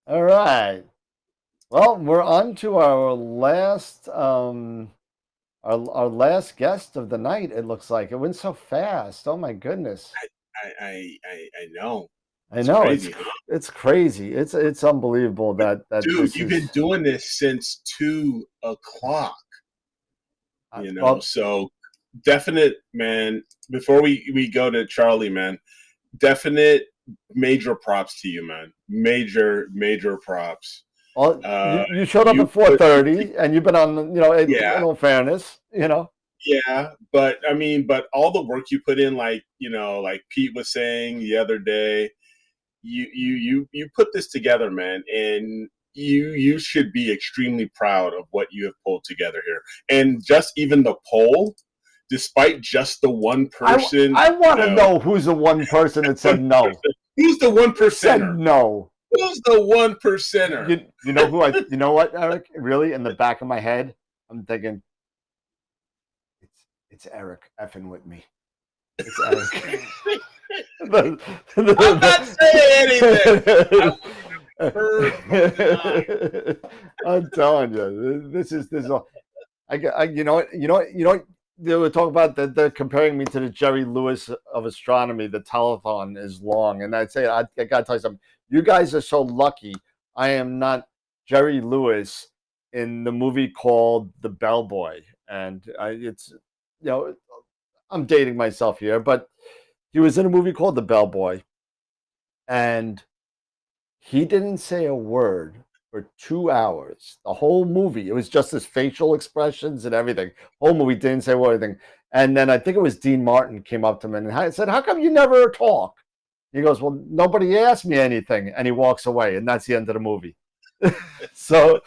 All right. Well, we're on to our last our last guest of the night. It looks like it went so fast. Oh my goodness. I know. I It's know crazy, huh? it's crazy. It's unbelievable that Dude, this you've is been doing this since 2 o'clock, well, so definite, man. Before we go to Charlie, man, definite major props to you, man. Major props. you showed up You at put 4:30 and you've been on, in yeah, all fairness, yeah, but I mean, but all the work you put in, like like Pete was saying the other day, you put this together, man, and you should be extremely proud of what you have pulled together here. And just even the poll, despite just the one person, I want to know who's the one person that said one no. person, who's the one Who said percenter? no? Who's the one percenter? You know who you know what, Eric? Really, in the back of my head, I'm thinking it's Eric effing with me. It's Eric. the, I'm not saying anything. I'm telling you, this is all. You know what, they were talking about that they're comparing me to the Jerry Lewis of astronomy. The telethon is long, and I'd say I gotta tell you something. You guys are so lucky. I am not Jerry Lewis in the movie called The Bellboy, and it's you know I'm dating myself here, but he was in a movie called The Bellboy, and he didn't say a word for 2 hours. The whole movie, it was just his facial expressions and everything. Whole movie didn't say anything. And then I think it was Dean Martin came up to him and said, "How come you never talk?" He goes, "Well, nobody asked me anything," and he walks away, and that's the end of the movie. so,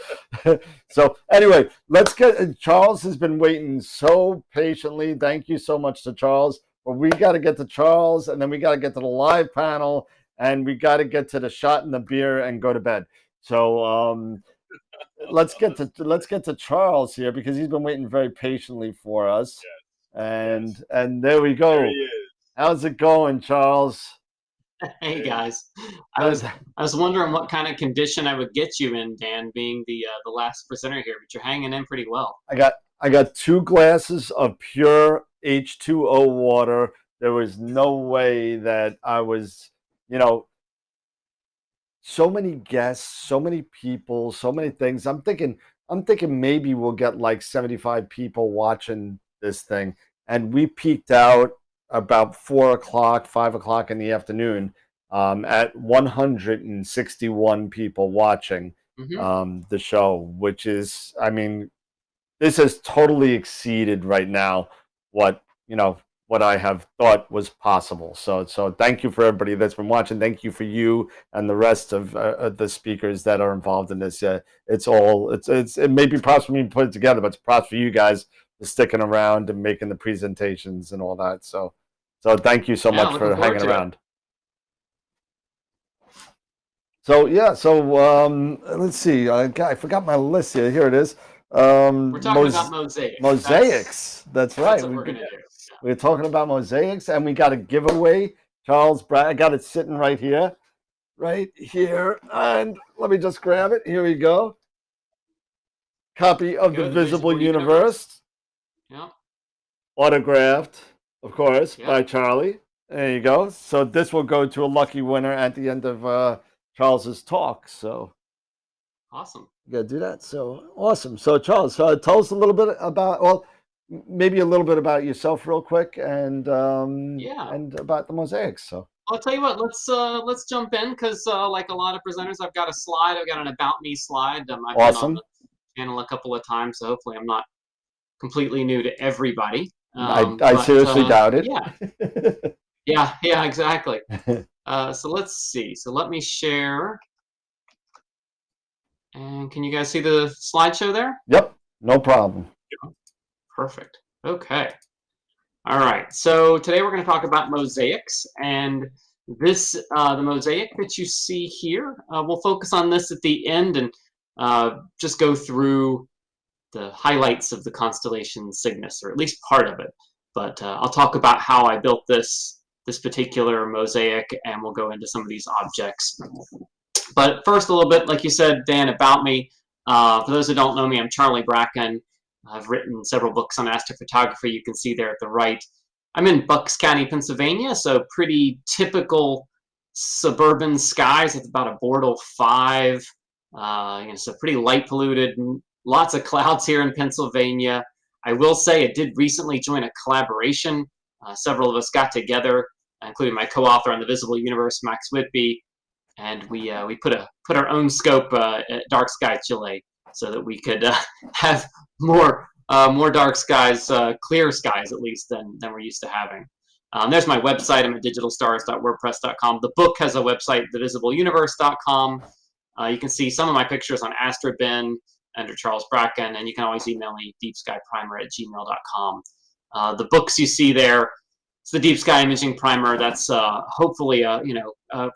so anyway, let's get. Charles has been waiting so patiently. Thank you so much to Charles. But we got to get to Charles, and then we got to get to the live panel, and we got to get to the shot in the beer and go to bed. So let's get to Charles here because he's been waiting very patiently for us. Yes, And there we there he go. is. How's it going, Charles? Hey Hey, guys, I Good. was I was wondering what kind of condition I would get you in, Dan, being the last presenter here, but you're hanging in pretty well. I got 2 glasses of pure H2O water. There was no way that I was, you know, so many guests, so many people, so many things. I'm thinking maybe we'll get like 75 people watching this thing. And we peaked out about 4 o'clock, 5 o'clock in the afternoon, at 161 people watching Hmm. the show, which is, I mean, this has totally exceeded right now what what I have thought was possible. So thank you for everybody that's been watching. Thank you for you and the rest of the speakers that are involved in this. It may be props for me to put it together, but it's props for you guys for sticking around and making the presentations and all that. So thank you so Yeah, much looking for forward hanging to it. around. So yeah, let's see. I forgot my list here. Here it is. We're talking about mosaics. Mosaics. That's That's right. what we're gonna do. We're talking about mosaics, and we got a giveaway. Charles Brad, I got it sitting right here, and let me just grab it. Here we go. Copy of the Good Visible visual universe. Universe, Yeah, autographed, of course, yeah, by Charlie. There you go. So this will go to a lucky winner at the end of Charles's talk. So awesome. you got to do that. So awesome. So Charles, tell us a little bit about, well, maybe a little bit about yourself, real quick, Yeah, and about the mosaics. So I'll tell you what. Let's jump in because like a lot of presenters, I've got a slide. I've got an about me slide. I've been on awesome. the channel a couple of times, so hopefully I'm not completely new to everybody. I But seriously doubt yeah, it. yeah, exactly. So let's see. So let me share. And can you guys see the slideshow there? Yep, no problem. Perfect. Okay. All right. So today we're going to talk about mosaics, and the mosaic that you see here, we'll focus on this at the end and just go through the highlights of the constellation Cygnus, or at least part of it. But I'll talk about how I built this particular mosaic, and we'll go into some of these objects But first, a little bit, like you said, Dan, about me. For those who don't know me, I'm Charlie Bracken. I've written several books on astrophotography. You can see there at the right. I'm in Bucks County, Pennsylvania, so pretty typical suburban skies. It's about a Bortle 5. So pretty light polluted. Lots of clouds here in Pennsylvania. I will say I did recently join a collaboration. Several of us got together, including my co-author on the Visible Universe, Max Whitby, and we put our own scope at Dark Sky Chile so that we could have more dark skies, clear skies at least than we're used to having. There's my website. I'm at digitalstars.wordpress.com. The book has a website, thevisibleuniverse.com. You can see some of my pictures on AstroBin under Charles Bracken, and you can always email me, deepskyprimer@gmail.com. The books you see there, it's the Deep Sky Imaging Primer. That's hopefully a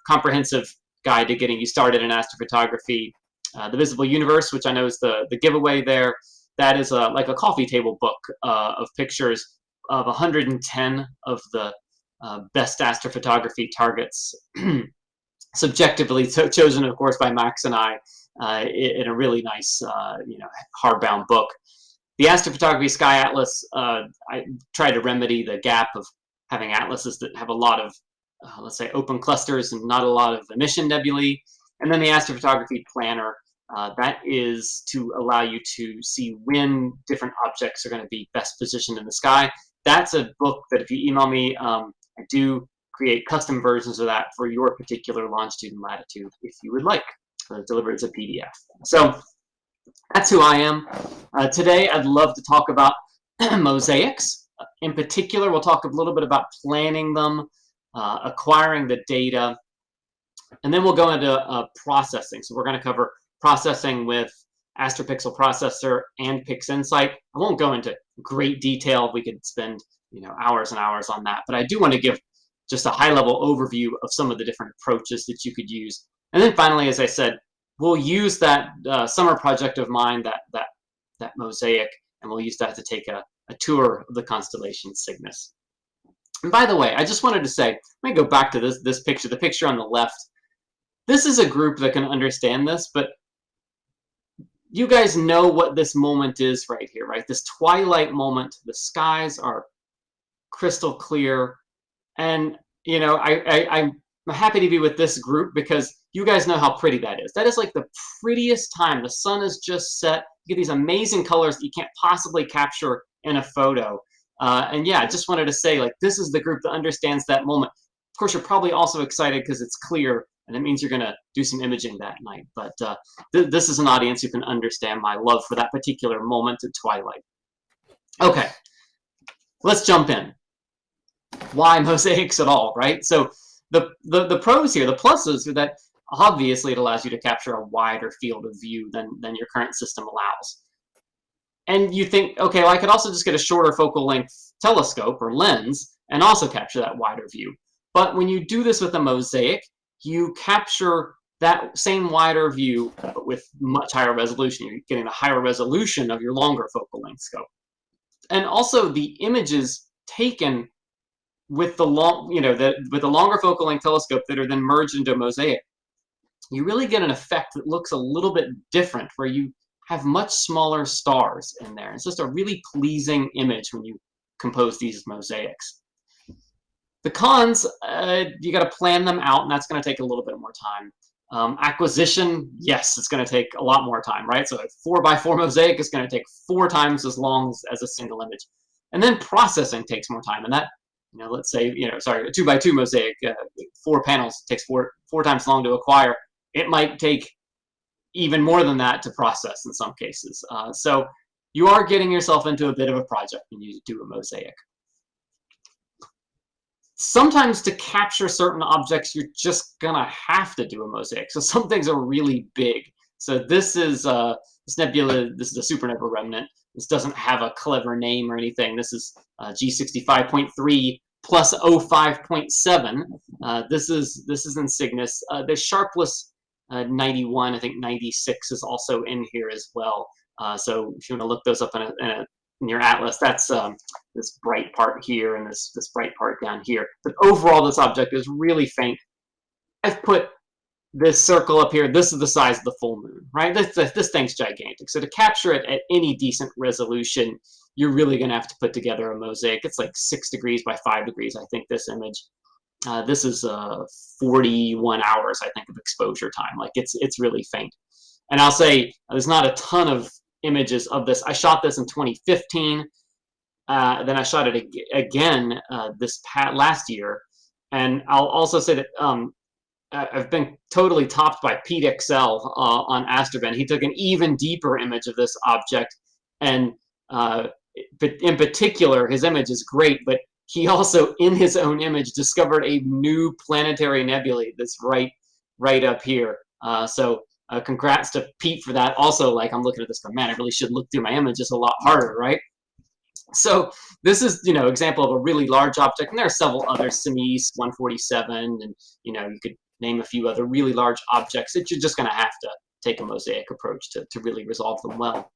comprehensive guide to getting you started in astrophotography. The Visible Universe, which I know is the giveaway there, that is like a coffee table book of pictures of 110 of the best astrophotography targets, subjectively chosen, of course, by Max and I, in a really nice, hardbound book. The Astrophotography Sky Atlas, I tried to remedy the gap of having atlases that have a lot of, let's say, open clusters and not a lot of emission nebulae. And then the Astrophotography Planner, that is to allow you to see when different objects are going to be best positioned in the sky. That's a book that if you email me, I do create custom versions of that for your particular longitude and latitude if you would like, delivered as a PDF. So that's who I am. Today, I'd love to talk about mosaics. In particular, we'll talk a little bit about planning them, acquiring the data, and then we'll go into processing. So we're going to cover processing with AstroPixel Processor and Pixinsight. I won't go into great detail. We could spend hours and hours on that, but I do want to give just a high-level overview of some of the different approaches that you could use. And then finally, as I said, we'll use that summer project of mine, that mosaic, and we'll use that to take a tour of the constellation Cygnus. And by the way, I just wanted to say, let me go back to this picture, the picture on the left. This is a group that can understand this, but you guys know what this moment is right here, right? This twilight moment. The skies are crystal clear, and I'm happy to be with this group because you guys know how pretty that is. That is like the prettiest time. The sun is just set. You get these amazing colors that you can't possibly capture in a photo. And yeah, I just wanted to say, like, this is the group that understands that moment. Of course, you're probably also excited because it's clear, and it means you're going to do some imaging that night. But this is an audience who can understand my love for that particular moment at twilight. Okay, let's jump in. Why mosaics at all, right? So the pros here, the pluses are that obviously it allows you to capture a wider field of view than your current system allows. And you think, okay, well, I could also just get a shorter focal length telescope or lens and also capture that wider view. But when you do this with a mosaic, you capture that same wider view, but with much higher resolution. You're getting a higher resolution of your longer focal length scope. And also the images taken with the with the longer focal length telescope that are then merged into a mosaic, you really get an effect that looks a little bit different, where you have much smaller stars in there. It's just a really pleasing image when you compose these mosaics. The cons, you got to plan them out, and that's going to take a little bit more time. Acquisition, yes, it's going to take a lot more time, right? So a 4x4 mosaic is going to take 4 times as long as a single image. And then processing takes more time, and that, let's say, a 2x2 mosaic, 4 panels takes four times as long to acquire. It might take even more than that to process in some cases. So you are getting yourself into a bit of a project when you do a mosaic. Sometimes to capture certain objects, you're just gonna have to do a mosaic. So some things are really big. So this is this nebula. This is a supernova remnant. This doesn't have a clever name or anything. This is G65.3 plus 05.7. This is in Cygnus. There's Sharpless 91. I think 96 is also in here as well. So if you want to look those up in your atlas, that's this bright part here and this bright part down here. But overall, this object is really faint. I've put this circle up here, this is the size of the full moon, right? This thing's gigantic. So to capture it at any decent resolution, you're really going to have to put together a mosaic. It's like 6 degrees by 5 degrees, I think, this image. This is 41 hours, I think, of exposure time. Like it's really faint. And I'll say there's not a ton of images of this. I shot this in 2015. Then I shot it again last year. And I'll also say that I've been totally topped by Pete Excel on Astroben. He took an even deeper image of this object, and in particular, his image is great, but he also, in his own image, discovered a new planetary nebulae that's right up here. So congrats to Pete for that. Also, like, I'm looking at this going, man, I really should look through my images a lot harder, right? So this is, example of a really large object, and there are several others, Simis 147, and you could name a few other really large objects that you're just going to have to take a mosaic approach to really resolve them well.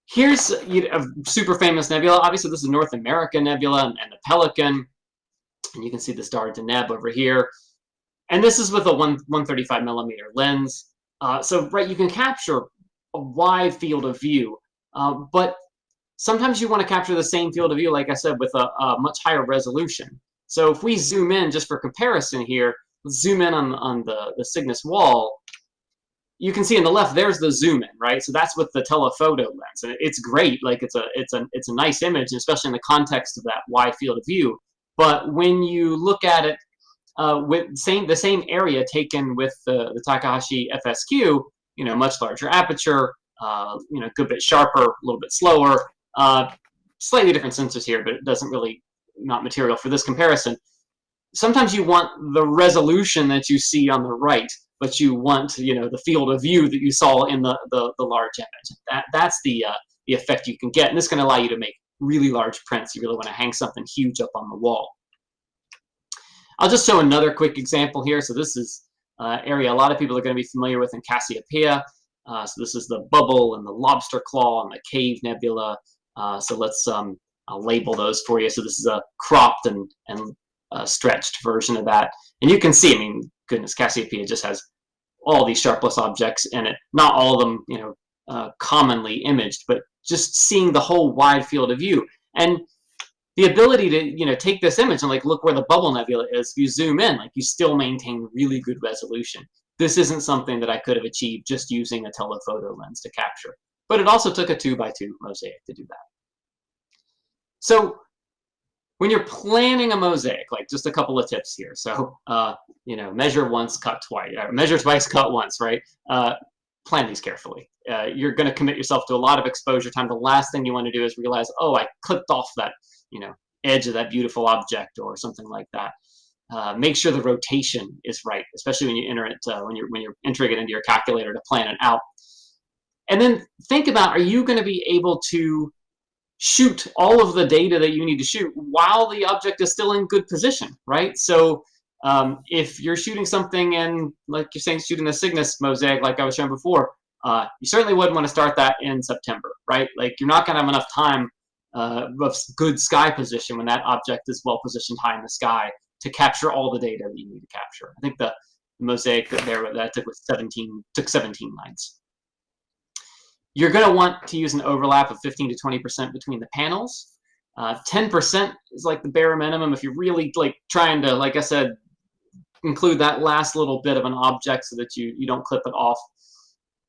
Here's a super famous nebula. Obviously, this is North America Nebula and the Pelican, and you can see the star Deneb over here. And this is with a 135 millimeter lens. So you can capture a wide field of view, but sometimes you want to capture the same field of view, like I said, with a much higher resolution. So if we zoom in, just for comparison here, let's zoom in on the Cygnus wall. You can see on the left, there's the zoom in, right? So that's with the telephoto lens, and it's great. Like it's a nice image, especially in the context of that wide field of view. But when you look at it with the same area taken with the Takahashi FSQ, much larger aperture, good bit sharper, a little bit slower, slightly different sensors here, but it doesn't really not material for this comparison. Sometimes you want the resolution that you see on the right, but you want the field of view that you saw in the large image. That's the effect you can get, and this can allow you to make really large prints. You really want to hang something huge up on the wall. I'll just show another quick example here. So this is area a lot of people are going to be familiar with in Cassiopeia. So this is the bubble and the lobster claw and the cave nebula. So let's I'll label those for you. So this is a cropped and stretched version of that. And you can see, I mean, goodness, Cassiopeia just has all these sharpless objects in it. Not all of them, commonly imaged, but just seeing the whole wide field of view. And the ability to, take this image and look where the bubble nebula is. If you zoom in, you still maintain really good resolution. This isn't something that I could have achieved just using a telephoto lens to capture. But it also took a 2x2 mosaic to do that. So when you're planning a mosaic, just a couple of tips here. So, measure once, cut twice. Measure twice, cut once, right? Plan these carefully. You're going to commit yourself to a lot of exposure time. The last thing you want to do is realize, oh, I clipped off that, edge of that beautiful object or something like that. Make sure the rotation is right, especially when you enter it, when you're entering it into your calculator to plan it out. And then think about, are you going to be able to shoot all of the data that you need to shoot while the object is still in good position, right? So if you're shooting something in, like you're saying, shooting the Cygnus mosaic, like I was showing before, you certainly wouldn't want to start that in September, right? You're not going to have enough time of good sky position when that object is well positioned high in the sky to capture all the data that you need to capture. I think the mosaic that took 17 lines. You're going to want to use an overlap of 15 to 20% between the panels. 10% is the bare minimum if you're really trying to, like I said, include that last little bit of an object so that you don't clip it off.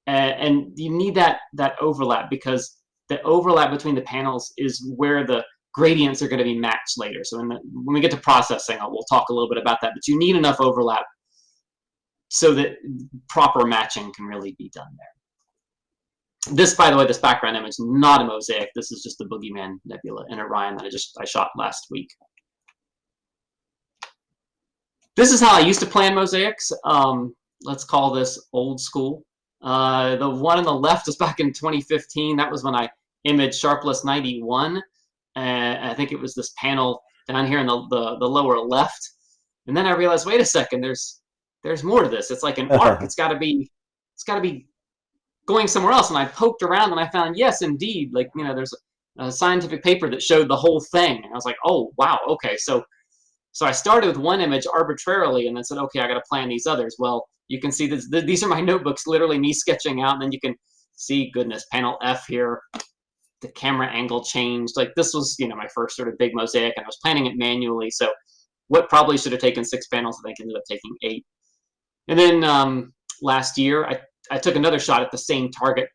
And you need that overlap, because the overlap between the panels is where the gradients are going to be matched later. So when we get to processing, we'll talk a little bit about that. But you need enough overlap so that proper matching can really be done there. This, by the way, this background image, not a mosaic. This is just the Boogeyman Nebula in Orion that I shot last week. This is how I used to plan mosaics. Let's call this old school. The one on the left is back in 2015. That was when I imaged Sharpless 91. And I think it was this panel down here in the lower left. And then I realized, wait a second, there's more to this. It's like an arc. It's got to be going somewhere else. And I poked around and I found, yes, indeed, there's a scientific paper that showed the whole thing. And I was like, oh, wow, okay. So So I started with one image arbitrarily and then said, okay, I got to plan these others. Well, you can see this, these are my notebooks, literally me sketching out. And then you can see, goodness, panel F here, the camera angle changed. Like this was, you know, my first sort of big mosaic, and I was planning it manually. So what probably should have taken 6 panels, I think ended up taking 8. And then last year, I took another shot at the same target,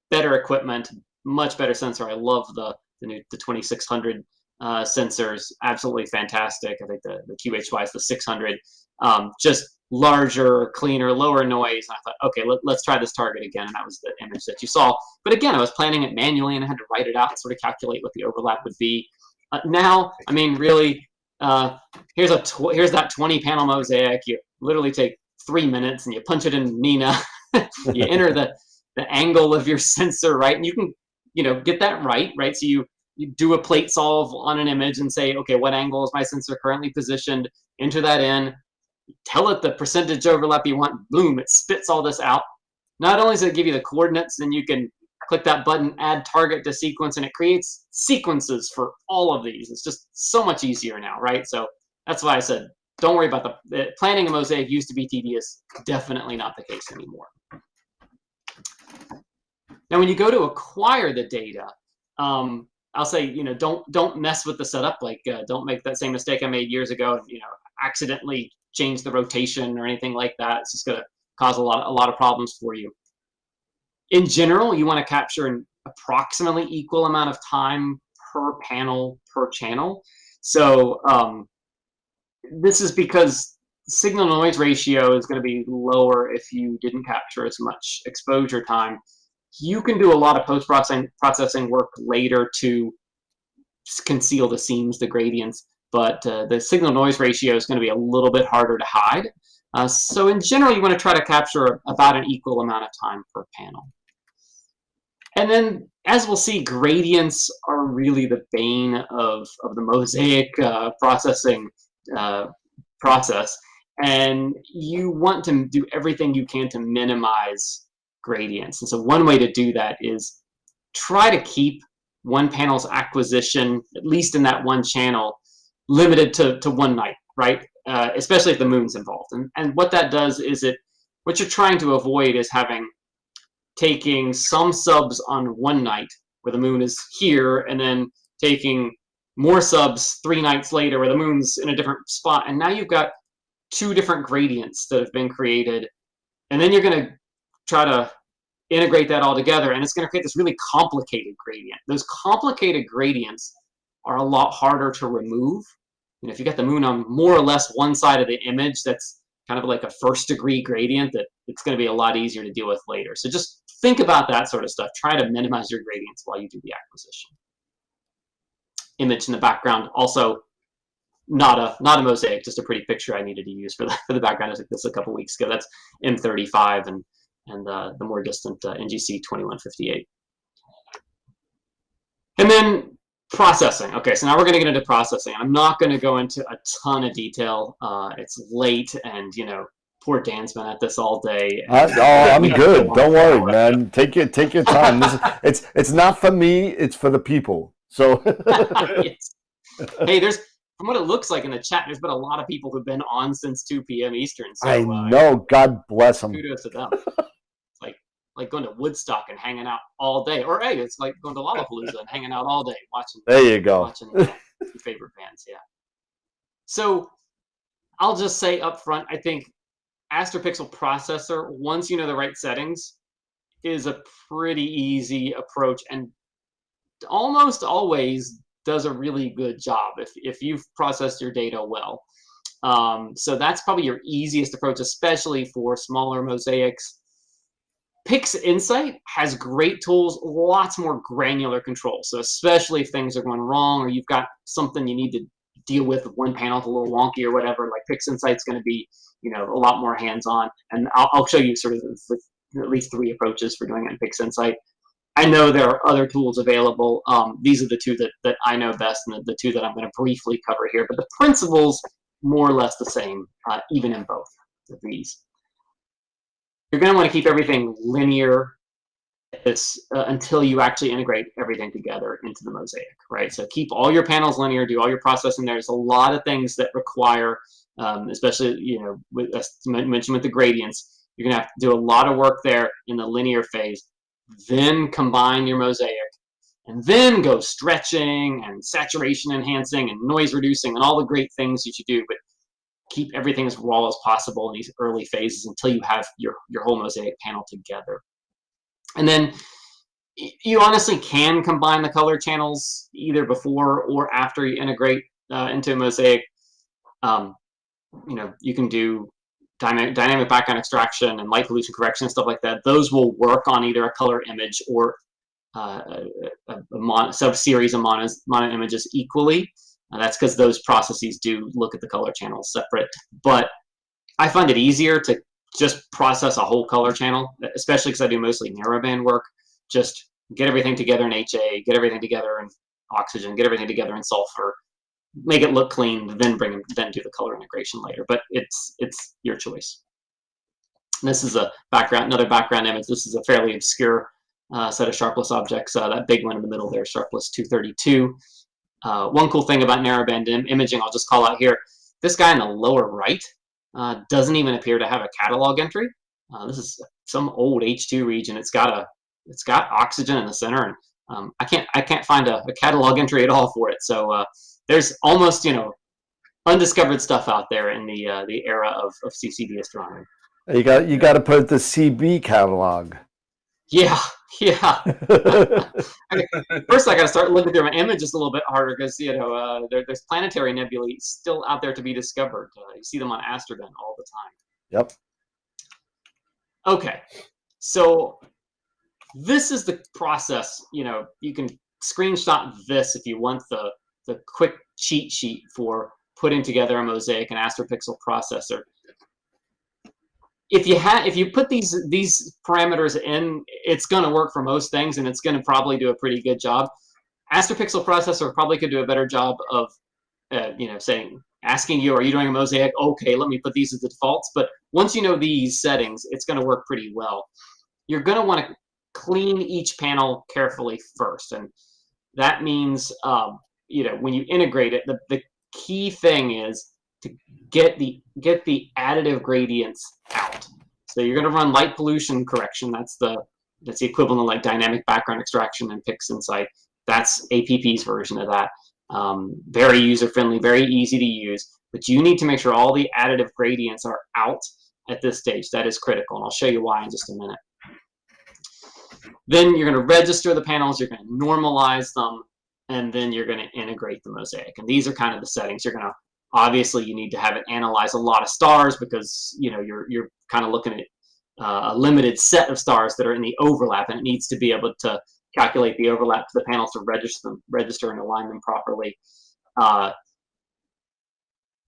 better equipment, much better sensor. I love the 2600 sensors, absolutely fantastic. I think the QHY is the 600, just larger, cleaner, lower noise. And I thought, okay, let's try this target again. And that was the image that you saw. But again, I was planning it manually, and I had to write it out and sort of calculate what the overlap would be. Now, I mean, really, here's that 20 panel mosaic. You literally take 3 minutes and you punch it in Nina. You enter the angle of your sensor, right? And you can, you know, get that right? So you do a plate solve on an image and say, okay, what angle is my sensor currently positioned? Enter that in, tell it the percentage overlap you want, boom, it spits all this out. Not only does it give you the coordinates, then you can click that button, add target to sequence, and it creates sequences for all of these. It's just so much easier now, right? So that's why I said, don't worry about the planning a mosaic used to be tedious. Definitely not the case anymore. Now, when you go to acquire the data, I'll say, you know, don't mess with the setup. Like, don't make that same mistake I made years ago. You know, accidentally change the rotation or anything like that. It's just going to cause a lot of problems for you. In general, you want to capture an approximately equal amount of time per panel per channel. So this is because signal noise ratio is going to be lower if you didn't capture as much exposure time. You can do a lot of post-processing work later to conceal the seams, the gradients, but the signal noise ratio is going to be a little bit harder to hide. So in general, you want to try to capture about an equal amount of time per panel. And then, as we'll see, gradients are really the bane of the mosaic processing process. And you want to do everything you can to minimize gradients. And so one way to do that is try to keep one panel's acquisition, at least in that one channel, limited to one night, right? Especially if the moon's involved. And what that does is what you're trying to avoid is taking some subs on one night where the moon is here, and then taking more subs 3 nights later where the moon's in a different spot. And now you've got 2 different gradients that have been created. And then you're going to try to integrate that all together, and it's going to create this really complicated gradient. Those complicated gradients are a lot harder to remove. And if you got the moon on more or less one side of the image, that's kind of like a first-degree gradient that it's going to be a lot easier to deal with later. So just think about that sort of stuff. Try to minimize your gradients while you do the acquisition. Image in the background, also not a mosaic, just a pretty picture I needed to use for the background. I took this a couple weeks ago. That's M35 and the more distant NGC 2158. And then processing. Okay, so now we're going to get into processing. I'm not going to go into a ton of detail. It's late, and you know, poor Dan's been at this all day. I'm good. Don't worry, man. Take your time. It's not for me. It's for the people. So. Yes. Hey, from what it looks like in the chat, there's been a lot of people who've been on since 2 p.m. Eastern. So, I know. God bless them. Kudos to them. It's like going to Woodstock and hanging out all day, or hey, it's like going to Lollapalooza and hanging out all day watching. There you go. Watching your favorite bands, yeah. So I'll just say up front, I think AstroPixel processor, once you know the right settings, is a pretty easy approach, and almost always does a really good job if you've processed your data well. So that's probably your easiest approach, especially for smaller mosaics. Pixinsight has great tools, lots more granular control. So especially if things are going wrong, or you've got something you need to deal with one panel is a little wonky or whatever, like Pixinsight's going to be, you know, a lot more hands-on. And I'll show you sort of at least 3 approaches for doing it in Pixinsight. I know there are other tools available. These are the 2 that I know best, and the 2 that I'm going to briefly cover here. But the principles, more or less the same, even in both of these. You're going to want to keep everything linear this until you actually integrate everything together into the mosaic, right? So keep all your panels linear, do all your processing. There's a lot of things that require, especially, you know, with, as mentioned with the gradients, you're gonna have to do a lot of work there in the linear phase, then combine your mosaic, and then go stretching and saturation enhancing and noise reducing and all the great things that you do, but keep everything as raw as possible in these early phases until you have your whole mosaic panel together. And then you honestly can combine the color channels either before or after you integrate into a mosaic. You know, you can do dynamic background extraction and light pollution correction and stuff like that. Those will work on either a color image or a sub-series of mono images equally. That's because those processes do look at the color channels separate. But I find it easier to just process a whole color channel, especially because I do mostly narrowband work. Just get everything together in HA, get everything together in oxygen, get everything together in sulfur, make it look clean, then then do the color integration later. But it's your choice. And this is another background image. This is a fairly obscure set of sharpless objects. That big one in the middle there, sharpless 232. One cool thing about narrowband imaging, I'll just call out here, this guy in the lower right doesn't even appear to have a catalog entry. This is some old H2 region. It's got oxygen in the center, and I can't find a catalog entry at all for it. So there's almost, you know, undiscovered stuff out there in the era of CCD astronomy. You got to put the CB catalog. Yeah. First, I got to start looking through my images a little bit harder because, you know, there's planetary nebulae still out there to be discovered. You see them on AstroBen all the time. Yep. Okay, so this is the process. You know, you can screenshot this if you want the quick cheat sheet for putting together a mosaic and AstroPixel processor. If you put these parameters in, it's going to work for most things, and it's going to probably do a pretty good job. AstroPixel processor probably could do a better job of, you know, asking you, are you doing a mosaic? Okay, let me put these as the defaults. But once you know these settings, it's going to work pretty well. You're going to want to clean each panel carefully first, and that means, you know, when you integrate it, the key thing is to get the additive gradients out. So you're going to run light pollution correction. That's the equivalent of like dynamic background extraction in Pixinsight. That's APP's version of that. Very user friendly, very easy to use. But you need to make sure all the additive gradients are out at this stage. That is critical, and I'll show you why in just a minute. Then you're going to register the panels. You're going to normalize them, and then you're going to integrate the mosaic. And these are kind of the settings. You're going to obviously, you need to have it analyze a lot of stars because, you know, you're kind of looking at a limited set of stars that are in the overlap, and it needs to be able to calculate the overlap to the panels to register and align them properly.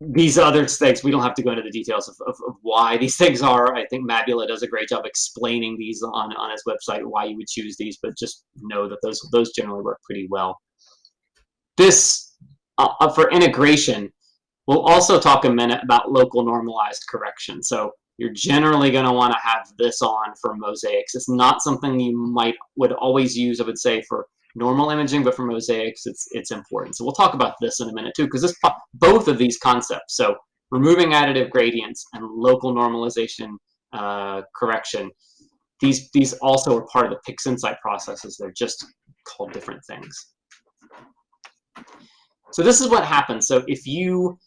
These other things, we don't have to go into the details of why these things are. I think Mabula does a great job explaining these on his website, why you would choose these, but just know that those generally work pretty well. This, for integration, we'll also talk a minute about local normalized correction. So you're generally going to want to have this on for mosaics. It's not something you would always use, I would say, for normal imaging, but for mosaics, it's important. So we'll talk about this in a minute too, because both of these concepts, so removing additive gradients and local normalization correction, these also are part of the Pixinsight processes. They're just called different things. So this is what happens. So if you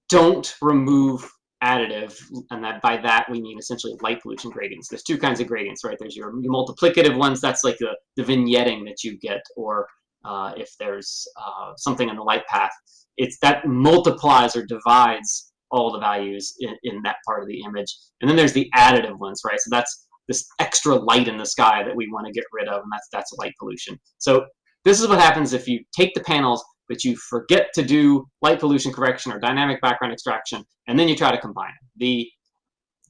don't remove additive, and by that we mean essentially light pollution gradients. There's two kinds of gradients, right? There's your multiplicative ones, that's like the vignetting that you get, or if there's something in the light path, it's that multiplies or divides all the values in that part of the image. And then there's the additive ones, right? So that's this extra light in the sky that we want to get rid of, and that's light pollution. So this is what happens if you take the panels but you forget to do light pollution correction or dynamic background extraction, and then you try to combine them. The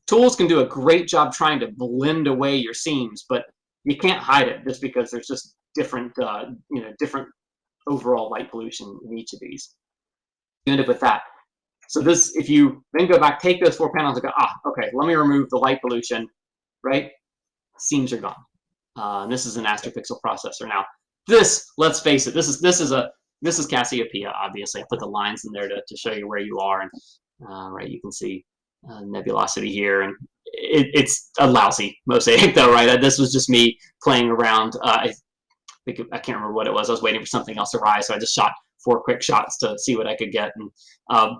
tools can do a great job trying to blend away your seams, but you can't hide it just because there's just different, different overall light pollution in each of these. You end up with that. So this, if you then go back, take those 4 panels and go, okay, let me remove the light pollution, right? Seams are gone. And this is an astropixel processor. Now, this, let's face it, this is Cassiopeia. Obviously, I put the lines in there to show you where you are, and right, you can see nebulosity here, and it's a lousy mosaic though, right? This was just me playing around. I can't remember what it was. I was waiting for something else to rise, so I just shot 4 quick shots to see what I could get. And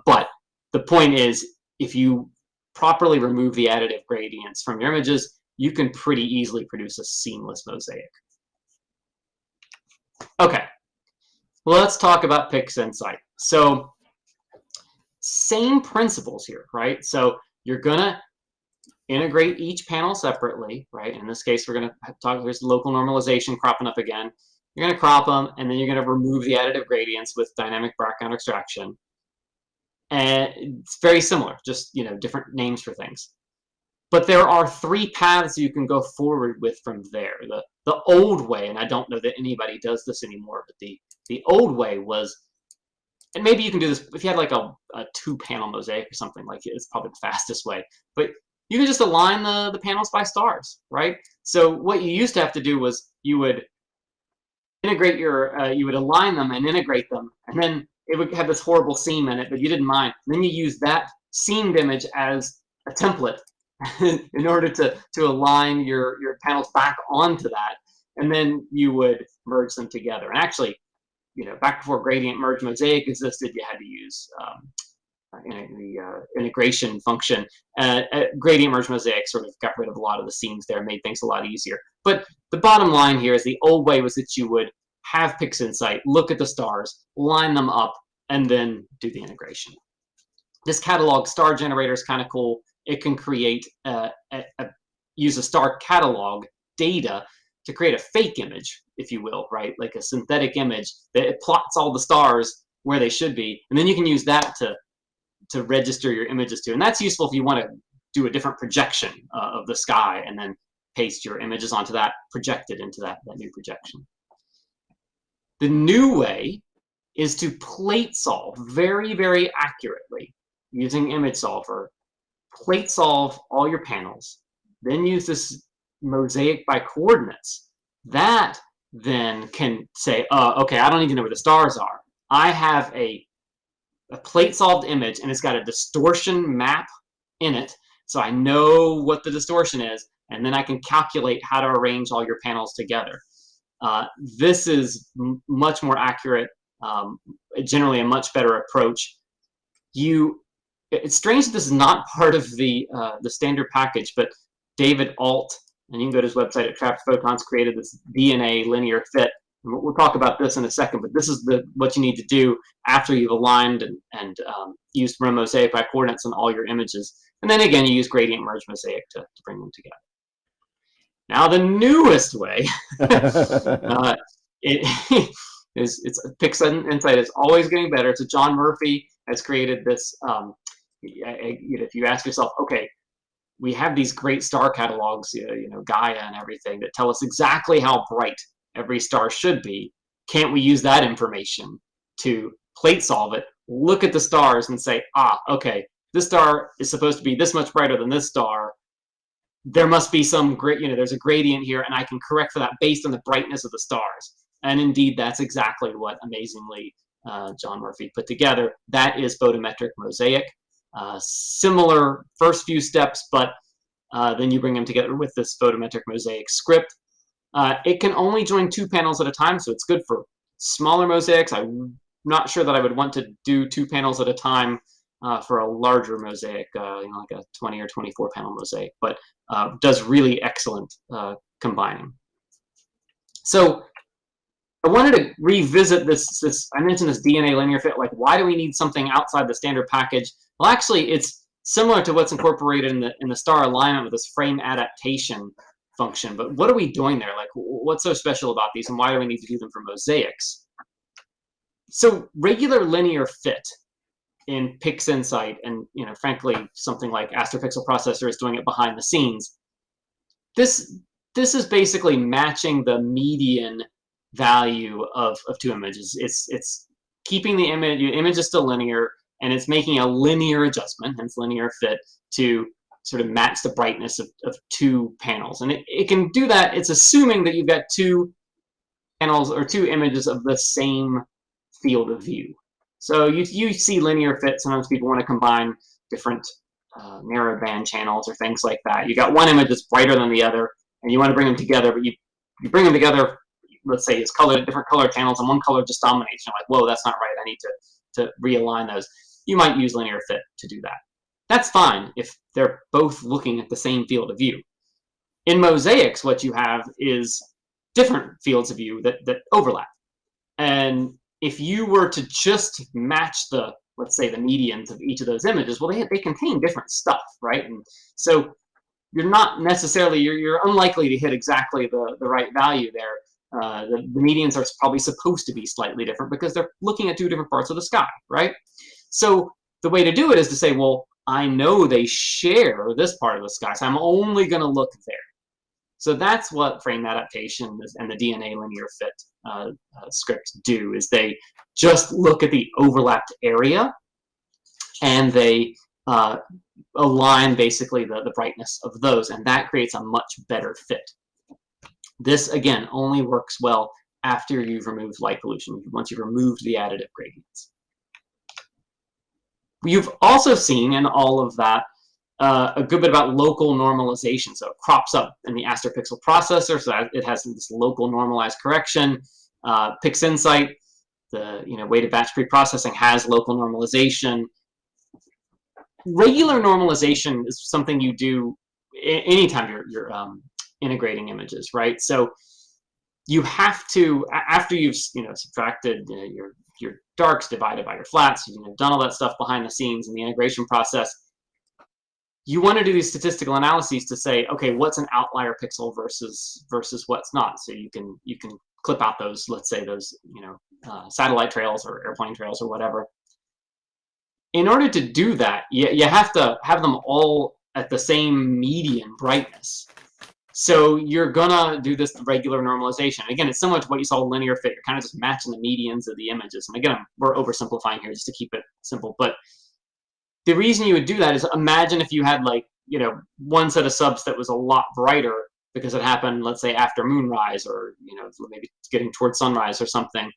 but the point is, if you properly remove the additive gradients from your images, you can pretty easily produce a seamless mosaic. Okay, well, let's talk about Pixinsight. So same principles here, right? So you're gonna integrate each panel separately, right? In this case, we're gonna talk, there's local normalization cropping up again. You're gonna crop them, and then you're gonna remove the additive gradients with dynamic background extraction. And it's very similar, just, you know, different names for things. But there are 3 paths you can go forward with from there. The old way, and I don't know that anybody does this anymore, but the old way was, and maybe you can do this if you had like a 2-panel mosaic or something, like it's probably the fastest way. But you can just align the panels by stars, right? So what you used to have to do was you would integrate your, you would align them and integrate them, and then it would have this horrible seam in it, but you didn't mind. Then you use that seamed image as a template in order to align your panels back onto that, and then you would merge them together. And actually, you know, back before gradient merge mosaic existed, you had to use the integration function. Gradient merge mosaic sort of got rid of a lot of the seams there, made things a lot easier. But the bottom line here is the old way was that you would have Pixinsight, look at the stars, line them up, and then do the integration. This catalog star generator is kind of cool. It can create use a star catalog data to create a fake image, if you will, right? Like a synthetic image that it plots all the stars where they should be, and then you can use that to register your images to. And that's useful if you want to do a different projection of the sky, and then paste your images onto that, project it into that new projection. The new way is to plate solve very, very accurately using Image Solver. Plate solve all your panels, then use this mosaic by coordinates. That then can say, okay, I don't need to know where the stars are. I have a plate solved image, and it's got a distortion map in it, so I know what the distortion is, and then I can calculate how to arrange all your panels together. This is much more accurate, generally a much better approach. It's strange that this is not part of the standard package, but David Alt, and you can go to his website at Trapped Photons, created this DNA linear fit. And we'll talk about this in a second, but this is what you need to do after you've aligned and used mosaic by coordinates on all your images. And then again, you use gradient merge mosaic to bring them together. Now the newest way, Pixinsight is always getting better. So John Murphy has created this. If you ask yourself, okay, we have these great star catalogs, Gaia and everything, that tell us exactly how bright every star should be. Can't we use that information to plate solve it, look at the stars and say, okay, this star is supposed to be this much brighter than this star. There must be some great, there's a gradient here, and I can correct for that based on the brightness of the stars. And indeed, that's exactly what, amazingly, John Murphy put together. That is photometric mosaic. Similar first few steps, but then you bring them together with this photometric mosaic script. It can only join 2 panels at a time, so it's good for smaller mosaics. I'm not sure that I would want to do 2 panels at a time for a larger mosaic, like a 20 or 24 panel mosaic, but does really excellent combining. So I wanted to revisit this. I mentioned this DNA linear fit. Like, why do we need something outside the standard package? Well, actually, it's similar to what's incorporated in the star alignment with this frame adaptation function. But what are we doing there? Like, what's so special about these, and why do we need to do them for mosaics? So regular linear fit in Pixinsight, and frankly, something like AstroPixel Processor is doing it behind the scenes. This is basically matching the median value of 2 images. It's keeping the image. Your image is still linear, and it's making a linear adjustment, hence linear fit, to sort of match the brightness of two panels. And it can do that. It's assuming that you've got two panels or two images of the same field of view. So you see linear fit. Sometimes people want to combine different narrow band channels or things like that. You got one image that's brighter than the other, and you want to bring them together, but you bring them together, let's say it's colored different color channels, and one color just dominates. You're like, whoa, that's not right. I need to realign those. You might use linear fit to do that. That's fine if they're both looking at the same field of view. In mosaics, what you have is different fields of view that overlap. And if you were to just match the, let's say, the medians of each of those images, well, they contain different stuff, right? And so you're not necessarily, you're unlikely to hit exactly the right value there. The medians are probably supposed to be slightly different because they're looking at two different parts of the sky, right? So the way to do it is to say, well, I know they share this part of the sky, so I'm only going to look there. So that's what frame adaptation and the DNA linear fit scripts do, is they just look at the overlapped area and they align basically the brightness of those, and that creates a much better fit. This, again, only works well after you've removed light pollution, once you've removed the additive gradients. You've also seen in all of that a good bit about local normalization. So it crops up in the AstroPixel processor, so that it has this local normalized correction. Pixinsight, the weighted batch preprocessing, has local normalization. Regular normalization is something you do anytime you're integrating images, right? So you have to, after you've subtracted your darks divided by your flats, done all that stuff behind the scenes in the integration process, you want to do these statistical analyses to say, okay, what's an outlier pixel versus what's not. So you can clip out those, let's say those satellite trails or airplane trails or whatever. In order to do that, you have to have them all at the same median brightness. So you're gonna do this regular normalization. Again, it's similar to what you saw with linear fit. You're kind of just matching the medians of the images. And again, we're oversimplifying here just to keep it simple. But the reason you would do that is, imagine if you had one set of subs that was a lot brighter because it happened, let's say, after moonrise, or maybe it's getting towards sunrise or something.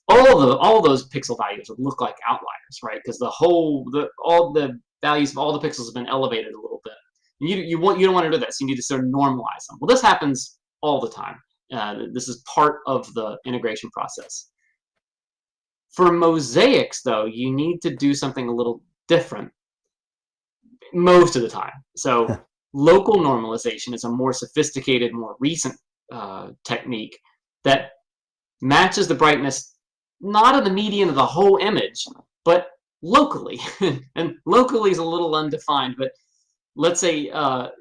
All those pixel values would look like outliers, right? Because all the values of all the pixels have been elevated a little bit. You don't want to do that, so you need to sort of normalize them. Well, this happens all the time. This is part of the integration process. For mosaics, though, you need to do something a little different most of the time. So local normalization is a more sophisticated, more recent technique that matches the brightness not of the median of the whole image, but locally. And locally is a little undefined, but let's say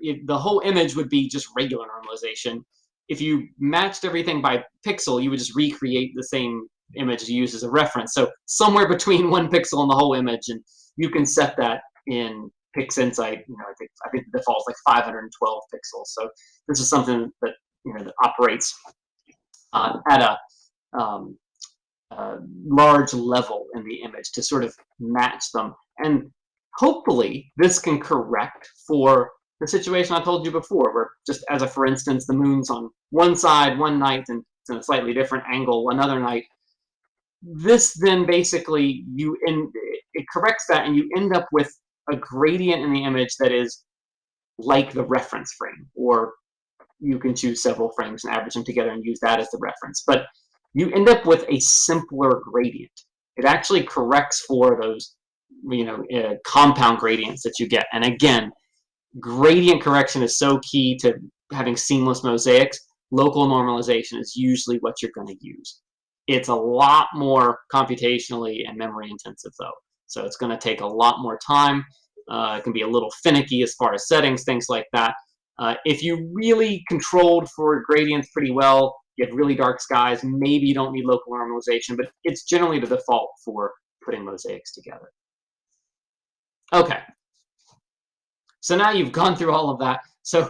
if the whole image would be just regular normalization. If you matched everything by pixel, you would just recreate the same image you use as a reference. So somewhere between one pixel and the whole image, and you can set that in Pixinsight. I think the default is like 512 pixels. So this is something that that operates at a large level in the image to sort of match them. And hopefully this can correct for the situation I told you before, where just as for instance, the moon's on one side one night and it's in a slightly different angle another night. This then basically it corrects that, and you end up with a gradient in the image that is like the reference frame, or you can choose several frames and average them together and use that as the reference. But you end up with a simpler gradient. It actually corrects for those compound gradients that you get. And again, gradient correction is so key to having seamless mosaics. Local normalization is usually what you're going to use. It's a lot more computationally and memory intensive, though. So it's going to take a lot more time. It can be a little finicky as far as settings, things like that. If you really controlled for gradients pretty well, you have really dark skies, maybe you don't need local normalization, but it's generally the default for putting mosaics together. Okay. So now you've gone through all of that. So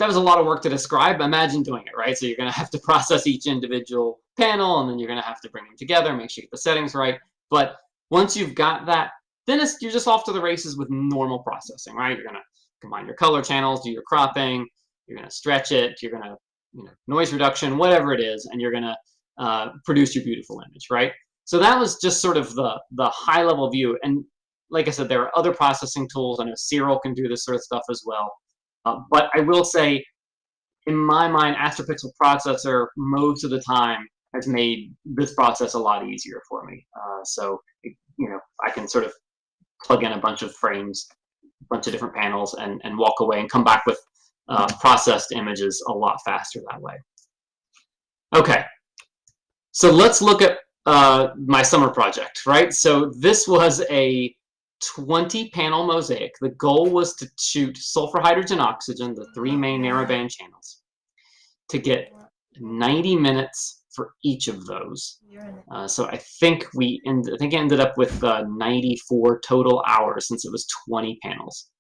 that was a lot of work to describe. Imagine doing it, right? So you're going to have to process each individual panel, and then you're going to have to bring them together, make sure you get the settings right. But once you've got that, then you're just off to the races with normal processing, right? You're going to combine your color channels, do your cropping, you're going to stretch it, you're going to, noise reduction, whatever it is, and you're going to produce your beautiful image, right? So that was just sort of the high level view. And like I said, there are other processing tools. I know Siril can do this sort of stuff as well. But I will say, in my mind, AstroPixel processor most of the time has made this process a lot easier for me. So, I can sort of plug in a bunch of frames, a bunch of different panels, and walk away and come back with processed images a lot faster that way. Okay, so let's look at my summer project, right? So this was a 20-panel mosaic. The goal was to shoot sulfur, hydrogen, oxygen, the 3 main narrowband channels, to get 90 minutes for each of those. So I think I ended up with 94 total hours since it was 20 panels.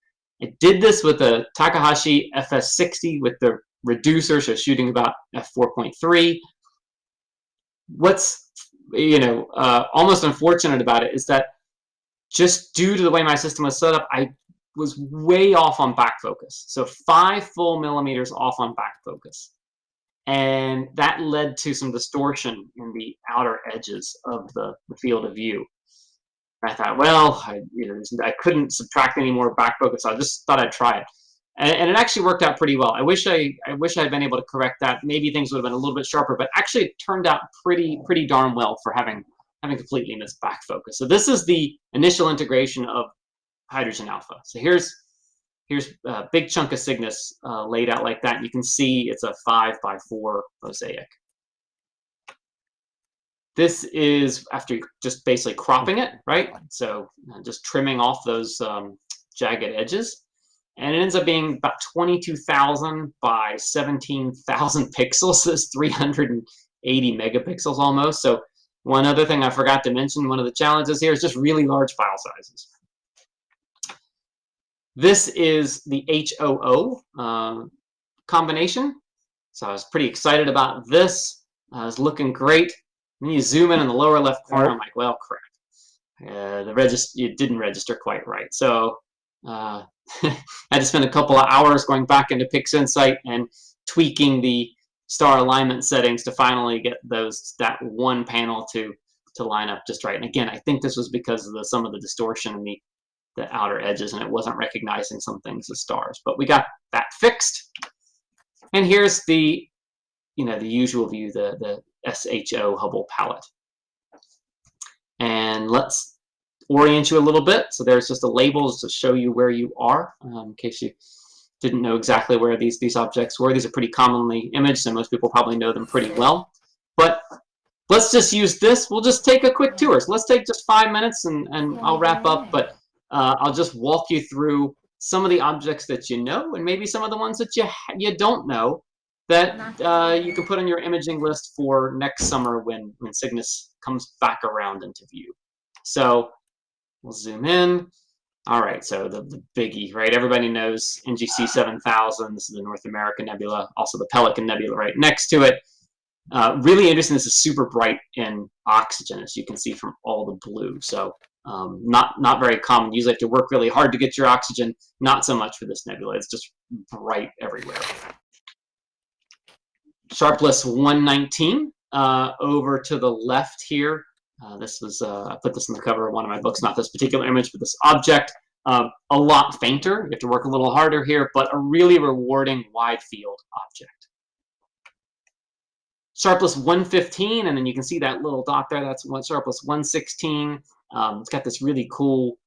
I did this with a Takahashi FS60 with the reducer, so shooting about f4.3. What's almost unfortunate about it is that just due to the way my system was set up, I was way off on back focus. So 5 full millimeters off on back focus. And that led to some distortion in the outer edges of the field of view. I thought, well, I couldn't subtract any more back focus, so I just thought I'd try it. And it actually worked out pretty well. I wish I'd been able to correct that. Maybe things would have been a little bit sharper, but actually it turned out pretty darn well for having completely missed back focus. So this is the initial integration of hydrogen alpha. So here's a big chunk of Cygnus laid out like that. You can see it's a 5x4 mosaic. This is after just basically cropping it, right? So just trimming off those jagged edges. And it ends up being about 22,000 by 17,000 pixels. That's 380 megapixels almost. So one other thing I forgot to mention, one of the challenges here is just really large file sizes. This is the HOO combination. So I was pretty excited about this. It's looking great. When you zoom in the lower left corner, I'm like, well, crap. It didn't register quite right. So I had to spend a couple of hours going back into Pixinsight and tweaking the star alignment settings to finally get that one panel to line up just right. And again, I think this was because of some of the distortion in the outer edges, and it wasn't recognizing some things as stars. But we got that fixed. And here's the usual view, the SHO Hubble palette. And let's orient you a little bit. So there's just a label to show you where you are, in case you didn't know exactly where these objects were. These are pretty commonly imaged, so most people probably know them pretty well. But let's just use this. We'll just take a quick tour. So let's take just 5 minutes, and I'll wrap up. But I'll just walk you through some of the objects that you know, and maybe some of the ones that you don't know, that you can put on your imaging list for next summer when Cygnus comes back around into view. So we'll zoom in. All right, so the biggie, right? Everybody knows NGC 7000. This is the North American Nebula, also the Pelican Nebula right next to it. Really interesting. This is super bright in oxygen, as you can see from all the blue. So not very common. You usually have to work really hard to get your oxygen. Not so much for this nebula. It's just bright everywhere. Sharpless 119 over to the left here. This was I put this in the cover of one of my books, not this particular image, but this object. A lot fainter. You have to work a little harder here, but a really rewarding wide field object. Sharpless 115, and then you can see that little dot there. That's Sharpless 116. It's got this really cool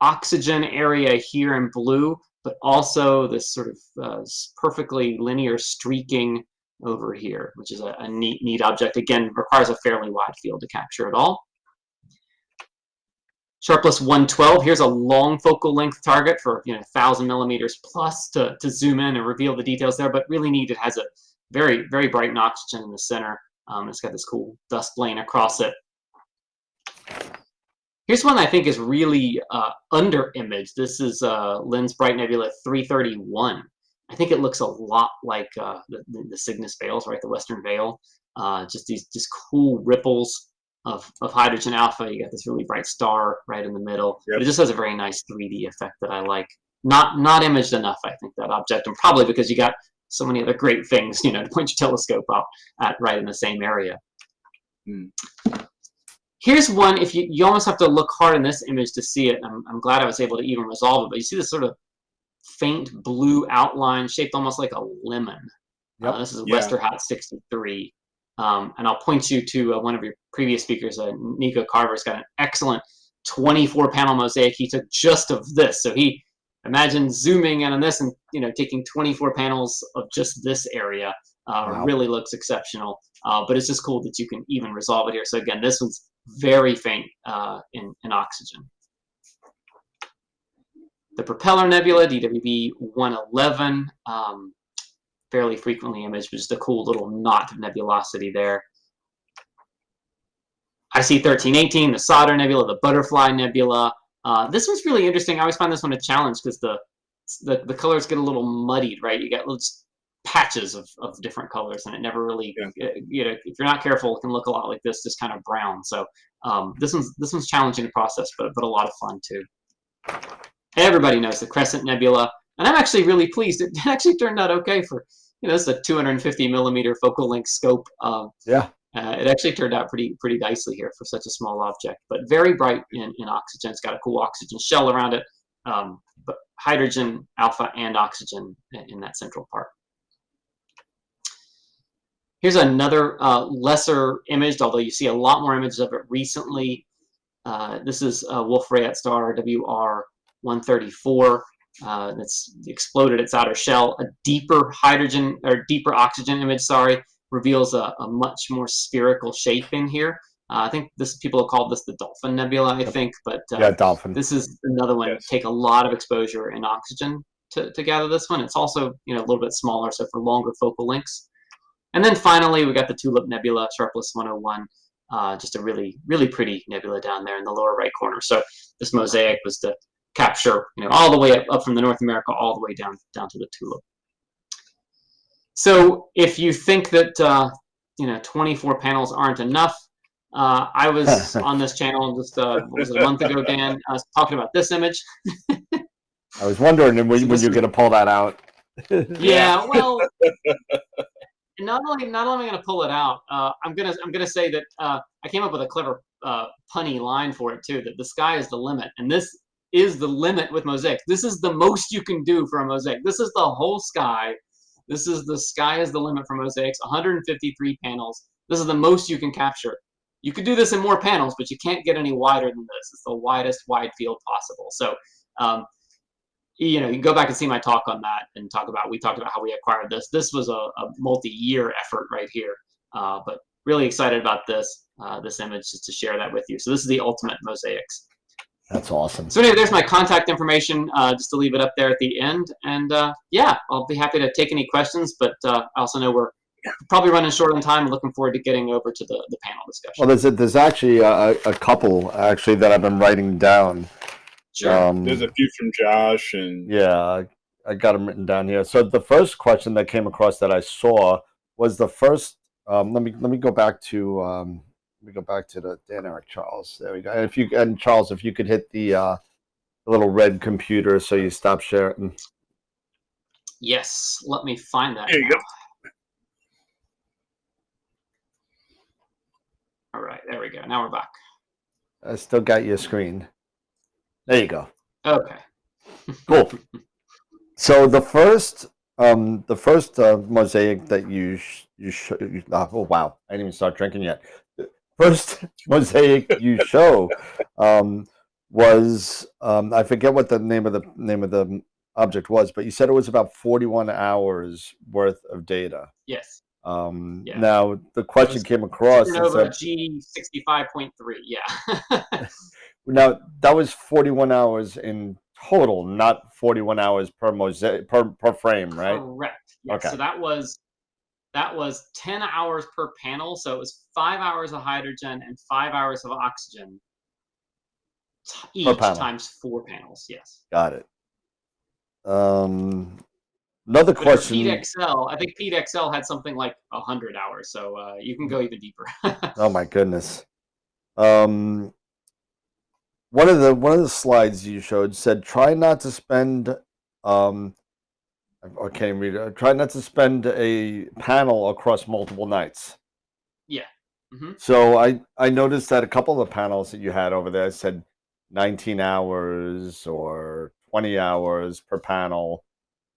oxygen area here in blue, but also this sort of perfectly linear streaking over here, which is a neat object. Again, requires a fairly wide field to capture it all. Sharpless 112, here's a long focal length target for 1,000 millimeters plus to zoom in and reveal the details there, but really neat. It has a very, very bright oxygen in the center. It's got this cool dust lane across it. Here's one I think is really under-imaged. This is Lens Bright Nebula 331. I think it looks a lot like the Cygnus veils, right? The Western Veil. Just these cool ripples of hydrogen alpha. You got this really bright star right in the middle. Yep. But it just has a very nice 3D effect that I like. not imaged enough, I think, that object, and probably because you got so many other great things, to point your telescope out at right in the same area. Here's one, if you almost have to look hard in this image to see it. I'm glad I was able to even resolve it, but you see this sort of faint blue outline shaped almost like a lemon. Yep. This is Westerhat 63. And I'll point you to one of your previous speakers, Nico Carver's got an excellent 24-panel mosaic he took just of this. So he imagine zooming in on this and taking 24 panels of just this area. Wow. Really looks exceptional. But it's just cool that you can even resolve it here. So again, this one's very faint in oxygen. The Propeller Nebula, DWB 111, fairly frequently imaged, but just a cool little knot of nebulosity there. IC 1318, the Solder Nebula, the Butterfly Nebula. This one's really interesting. I always find this one a challenge because the colors get a little muddied, right? You get little patches of different colors, and it never really, if you're not careful, it can look a lot like this, just kind of brown. So this one's challenging to process, but a lot of fun too. Everybody knows the Crescent Nebula, and I'm actually really pleased. It actually turned out okay for, this is a 250 millimeter focal length scope. It actually turned out pretty nicely here for such a small object, but very bright in oxygen. It's got a cool oxygen shell around it, but hydrogen, alpha, and oxygen in that central part. Here's another lesser image, although you see a lot more images of it recently. This is Wolf-Rayet star WR134. That's exploded its outer shell. A deeper deeper oxygen image, reveals a much more spherical shape in here. I think people have called this the Dolphin Nebula, I think, but Dolphin. This is another one that take a lot of exposure in oxygen to gather this one. It's also a little bit smaller, so for longer focal lengths. And then finally, we got the Tulip Nebula, Sharpless 101, just a really, really pretty nebula down there in the lower right corner. So this mosaic was to capture, all the way up from the North America, all the way down to the Tulip. So if you think that 24 panels aren't enough, I was on this channel just was it a month ago, Dan? I was talking about this image. I was wondering when you're going to pull that out. Yeah, well. Not only am I going to pull it out, I'm gonna say that I came up with a clever punny line for it too. That the sky is the limit, and this is the limit with mosaics. This is the most you can do for a mosaic. This is the whole sky. This is the sky is the limit for mosaics. 153 panels. This is the most you can capture. You could do this in more panels, but you can't get any wider than this. It's the widest wide field possible. So. You can go back and see my talk on that and we talked about how we acquired this. This was a multi-year effort right here, but really excited about this image just to share that with you. So this is the ultimate mosaics. That's awesome. So anyway, there's my contact information, just to leave it up there at the end. And I'll be happy to take any questions, but I also know we're probably running short on time. Looking forward to getting over to the panel discussion. Well, there's actually a couple actually that I've been writing down. Sure. There's a few from Josh, and I got them written down here. So the first question that came across that I saw was the first. Let me go back to the Dan Eric Charles. There we go. And Charles, if you could hit the little red computer so you stop sharing. Yes, let me find that. There you go. All right, there we go. Now we're back. I still got your screen. There you go. Okay. Cool. So the first mosaic that you oh wow, I didn't even start drinking yet. The first mosaic you show was I forget what the name of the object was, but you said it was about 41 hours worth of data. Yes. Now the question came across. Supernova G65.3. Yeah. Now that was 41 hours in total, not 41 hours per mosaic per frame, right? Correct. Yeah. Okay. So that was 10 hours per panel. So it was 5 hours of hydrogen and 5 hours of oxygen each times 4 panels. Yes. Got it. Another question. PeteXL, I think PeteXL had something like 100 hours, so you can go even deeper. Oh my goodness. One of the slides you showed said try not to spend I can't read it. Try not to spend a panel across multiple nights. Yeah. Mm-hmm. So I noticed that a couple of the panels that you had over there said 19 hours or 20 hours per panel.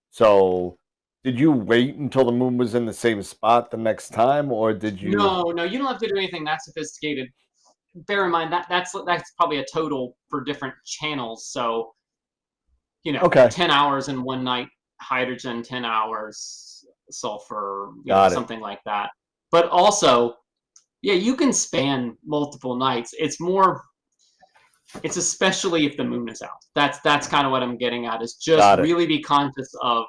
So did you wait until the moon was in the same spot the next time, or did you? No, you don't have to do anything that sophisticated. Bear in mind that's probably a total for different channels. So, Okay. 10 hours in one night, hydrogen, 10 hours, sulfur, Got it. something like that. But also, yeah, you can span multiple nights. It's especially if the moon is out. That's kind of what I'm getting at, is just really be conscious of,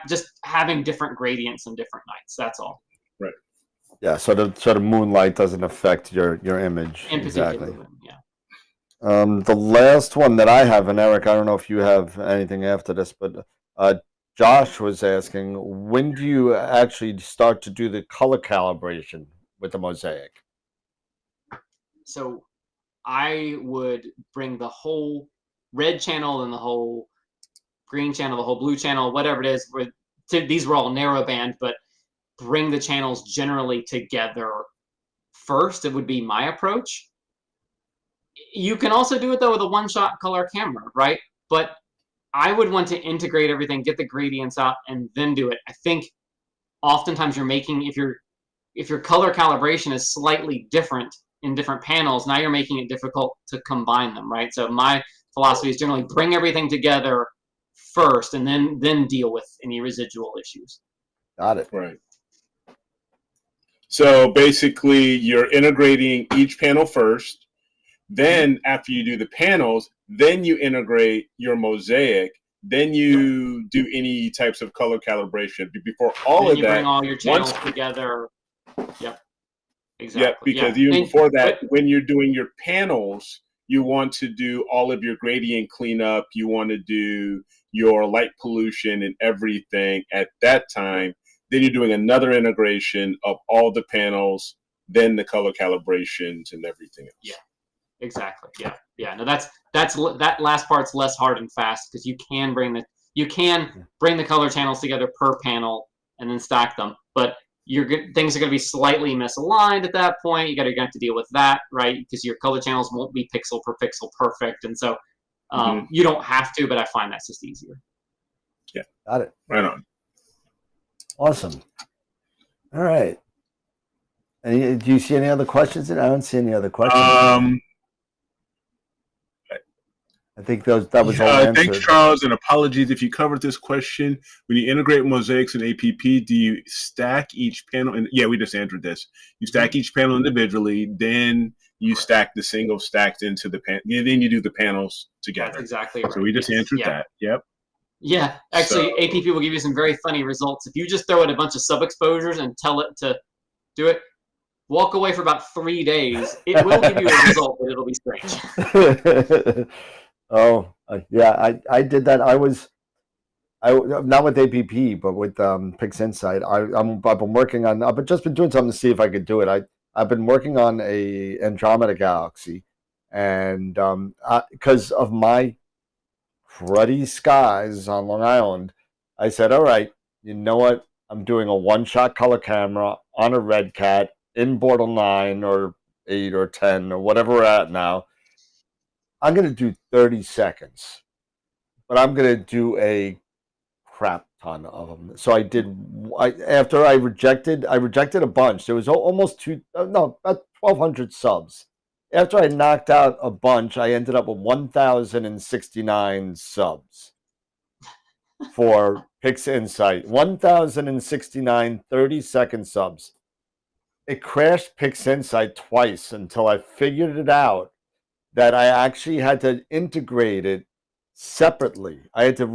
just having different gradients on different nights. That's all. Right. Yeah. So the moonlight doesn't affect your image. In exactly. particular, yeah. The last one that I have, and Eric, I don't know if you have anything after this, but Josh was asking, when do you actually start to do the color calibration with the Mosaic? So I would bring the whole red channel and the whole green channel, the whole blue channel, whatever it is. These were all narrow band, but bring the channels generally together first. It would be my approach. You can also do it though with a one-shot color camera, right? But I would want to integrate everything, get the gradients out, and then do it. I think oftentimes you're making, if your color calibration is slightly different in different panels, now you're making it difficult to combine them, right? So my philosophy is generally bring everything together first, and then deal with any residual issues. Got it. Right. So basically, you're integrating each panel first. Then after you do the panels, then you integrate your Mosaic. Then you do any types of color calibration. Before all then of you that, bring all your channels together. Yep. Exactly. Yep, because even before that, when you're doing your panels, you want to do all of your gradient cleanup. You want to do your light pollution and everything at that time. Then you're doing another integration of all the panels, then the color calibrations and everything else. Yeah. Exactly. Yeah. No, that last part's less hard and fast, because you can bring the color channels together per panel and then stack them, but things are going to be slightly misaligned at that point. You're going to have to deal with that, right? Because your color channels won't be pixel per pixel perfect, and so you don't have to, but I find that's just easier. Yeah. Got it. Right on. Awesome. All right. Do you see any other questions? I don't see any other questions. I think that was all answered. Thanks, Charles, and apologies if you covered this question. When you integrate Mosaics and APP, do you stack each panel? And yeah, we just answered this. You stack each panel individually, then you stack the single stacks into the pan. Then you do the panels together. That's exactly right. So we just answered that. Yep. Yeah, actually, APP will give you some very funny results. If you just throw in a bunch of sub-exposures and tell it to do it, walk away for about 3 days. It will give you a result, but it'll be strange. Oh, yeah, I did that. I not with APP, but with Pixinsight. I've been working on. I've just been doing something to see if I could do it. I've been working on a Andromeda galaxy, and because of my cruddy skies on Long Island, I said, all right, you know what? I'm doing a one-shot color camera on a Red Cat in Bortle 9 or 8 or 10 or whatever we're at now. I'm going to do 30 seconds, but I'm going to do a crap ton of them. So after I rejected a bunch. There was almost about 1,200 subs. After I knocked out a bunch, I ended up with 1,069 subs for Pixinsight. 1,069 30-second subs. It crashed Pixinsight twice until I figured it out that I actually had to integrate it separately. I had to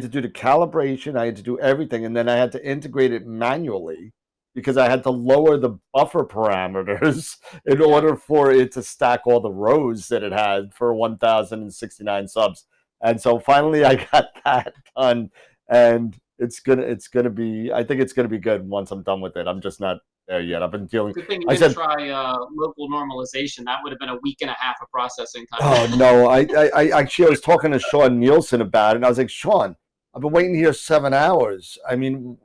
do the calibration, I had to do everything, and then I had to integrate it manually because I had to lower the buffer parameters in order for it to stack all the rows that it had for 1,069 subs. And so finally I got that done, and it's gonna be, I think it's gonna be good once I'm done with it. I'm just not there yet. I've been dealing. Good thing you I didn't said, try local normalization. That would have been a week and a half of processing time. oh no, I was talking to Shawn Nielsen about it, and I was like, Shawn, I've been waiting here 7 hours. I mean,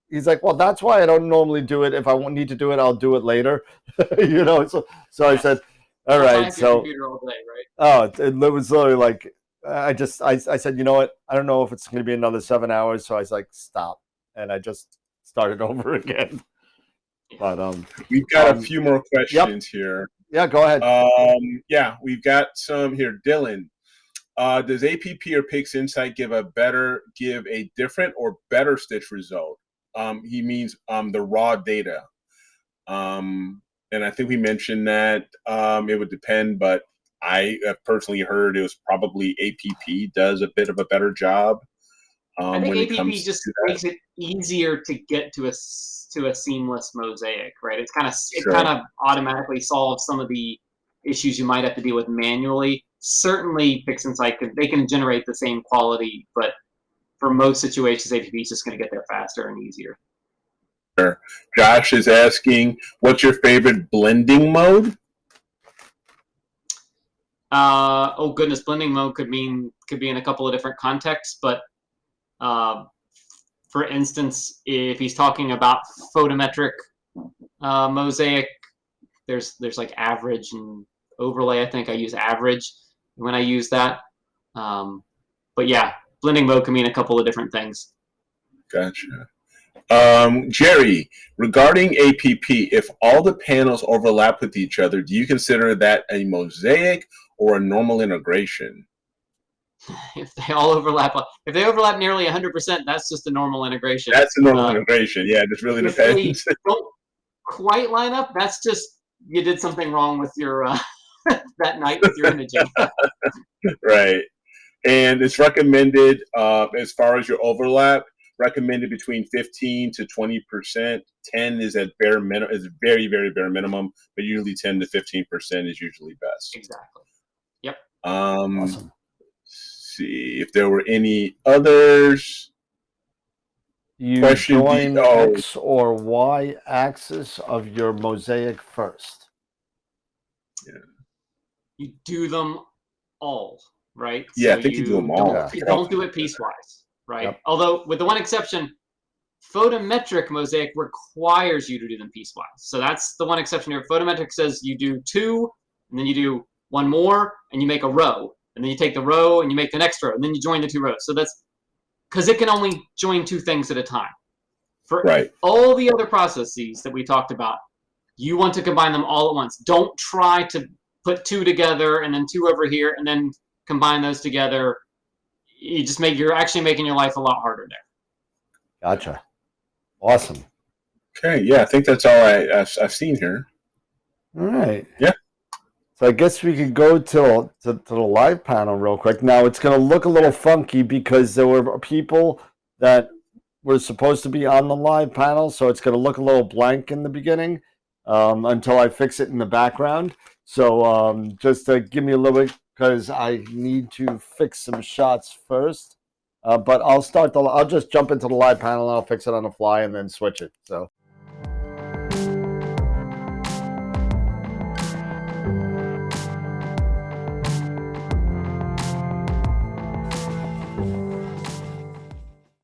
he's like, well, that's why I don't normally do it. If I need to do it, I'll do it later. So I said, all right. So computer all day, right? oh, it was literally like I said, you know what? I don't know if it's going to be another 7 hours. So I was like, stop, and I just started over again. But we've got a few more questions here. Yeah, go ahead. Yeah, we've got some here. Dylan, does APP or Pixinsight give a different or better stitch result? He means the raw data. And I think we mentioned that it would depend, but I have personally heard it was probably APP does a bit of a better job. I think APP just makes it easier to get to a seamless mosaic, right? It kind of automatically solves some of the issues you might have to deal with manually. Certainly, Pixinsight they can generate the same quality, but for most situations, APP is just going to get there faster and easier. Sure. Josh is asking, what's your favorite blending mode? Oh goodness, blending mode could be in a couple of different contexts, but for instance, if he's talking about photometric mosaic, there's like average and overlay. I think I use average when I use that. But yeah, blending mode can mean a couple of different things. Gotcha. Jerry, regarding APP, if all the panels overlap with each other, do you consider that a mosaic or a normal integration? If they overlap nearly 100%, that's just a normal integration. That's a normal integration. Yeah, it just really depends. They don't quite line up. That's just you did something wrong with your that night with your imaging. Right. And it's recommended as far as your overlap, recommended between 15 to 20%. 10 is at bare minimum, is very, very bare minimum, but usually 10 to 15% is usually best. Exactly. Yep. Awesome. See if there were any others. You join X or Y axis of your mosaic first. Yeah. You do them all, right? Yeah, so I think you do them all. You don't do it piecewise, right? Yep. Although, with the one exception, photometric mosaic requires you to do them piecewise. So that's the one exception here. Photometric says you do two, and then you do one more, and you make a row. And then you take the row, and you make the next row, and then you join the two rows. So that's because it can only join two things at a time. For all the other processes that we talked about, you want to combine them all at once. Don't try to put two together and then two over here and then combine those together. You're actually making your life a lot harder there. Gotcha. Awesome. Okay, yeah, I think that's all I've seen here. All right. Yeah. So I guess we could go to the live panel real quick. Now it's going to look a little funky because there were people that were supposed to be on the live panel, so it's going to look a little blank in the beginning until I fix it in the background. So just give me a little bit because I need to fix some shots first. But I'll just jump into the live panel and I'll fix it on the fly and then switch it. So.